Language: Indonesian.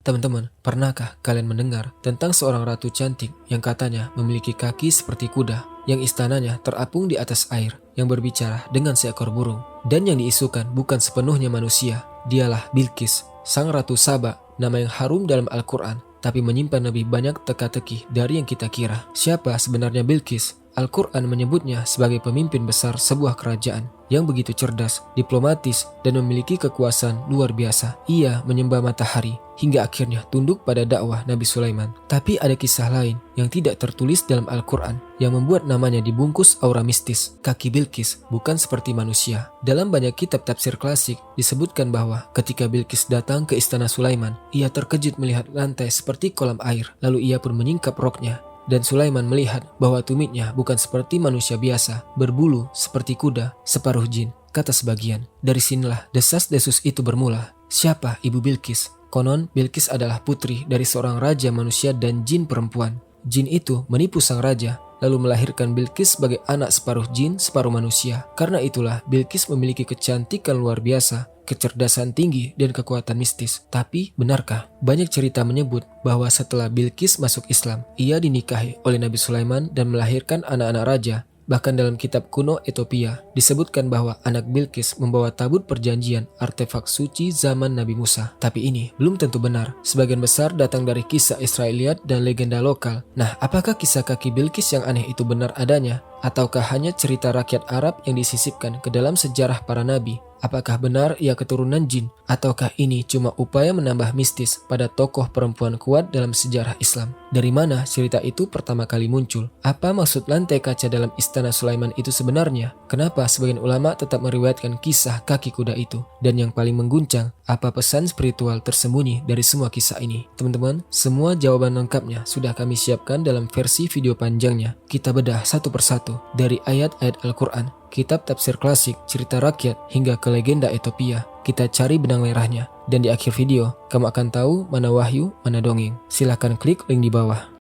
Teman-teman, pernahkah kalian mendengar tentang seorang ratu cantik yang katanya memiliki kaki seperti kuda, yang istananya terapung di atas air, yang berbicara dengan seekor burung, dan yang diisukan bukan sepenuhnya manusia? Dialah Bilqis, sang ratu Saba, nama yang harum dalam Al-Quran, tapi menyimpan lebih banyak teka-teki dari yang kita kira. Siapa sebenarnya Bilqis? Al-Quran menyebutnya sebagai pemimpin besar sebuah kerajaan yang begitu cerdas, diplomatis, dan memiliki kekuasaan luar biasa. Ia menyembah matahari hingga akhirnya tunduk pada dakwah Nabi Sulaiman. Tapi ada kisah lain yang tidak tertulis dalam Al-Quran yang membuat namanya dibungkus aura mistis. Kaki Bilqis bukan seperti manusia. Dalam banyak kitab tafsir klasik disebutkan bahwa ketika Bilqis datang ke istana Sulaiman, ia terkejut melihat lantai seperti kolam air. Lalu ia pun menyingkap roknya. Dan Sulaiman melihat bahwa tumitnya bukan seperti manusia biasa, berbulu seperti kuda, separuh jin, kata sebagian. Dari sinilah desas-desus itu bermula. Siapa ibu Bilqis? Konon Bilqis adalah putri dari seorang raja manusia dan jin perempuan. Jin itu menipu sang raja, lalu melahirkan Bilqis sebagai anak separuh jin, separuh manusia. Karena itulah Bilqis memiliki kecantikan luar biasa, kecerdasan tinggi, dan kekuatan mistis. Tapi benarkah? Banyak cerita menyebut bahwa setelah Bilqis masuk Islam, ia dinikahi oleh Nabi Sulaiman dan melahirkan anak-anak raja. Bahkan dalam kitab kuno Ethiopia disebutkan bahwa anak Bilqis membawa tabut perjanjian, artefak suci zaman Nabi Musa. Tapi ini belum tentu benar. Sebagian besar datang dari kisah Israeliat dan legenda lokal. Nah, apakah kisah kaki Bilqis yang aneh itu benar adanya? Ataukah hanya cerita rakyat Arab yang disisipkan ke dalam sejarah para nabi? Apakah benar ia keturunan jin? Ataukah ini cuma upaya menambah mistis pada tokoh perempuan kuat dalam sejarah Islam? Dari mana cerita itu pertama kali muncul? Apa maksud lantai kaca dalam istana Sulaiman itu sebenarnya? Kenapa sebagian ulama tetap meriwayatkan kisah kaki kuda itu? Dan yang paling mengguncang, apa pesan spiritual tersembunyi dari semua kisah ini? Teman-teman, semua jawaban lengkapnya sudah kami siapkan dalam versi video panjangnya. Kita bedah satu persatu dari ayat-ayat Al-Quran, kitab tafsir klasik, cerita rakyat, hingga ke legenda Ethiopia. Kita cari benang merahnya, dan di akhir video, kamu akan tahu mana wahyu, mana dongeng. Silahkan klik link di bawah.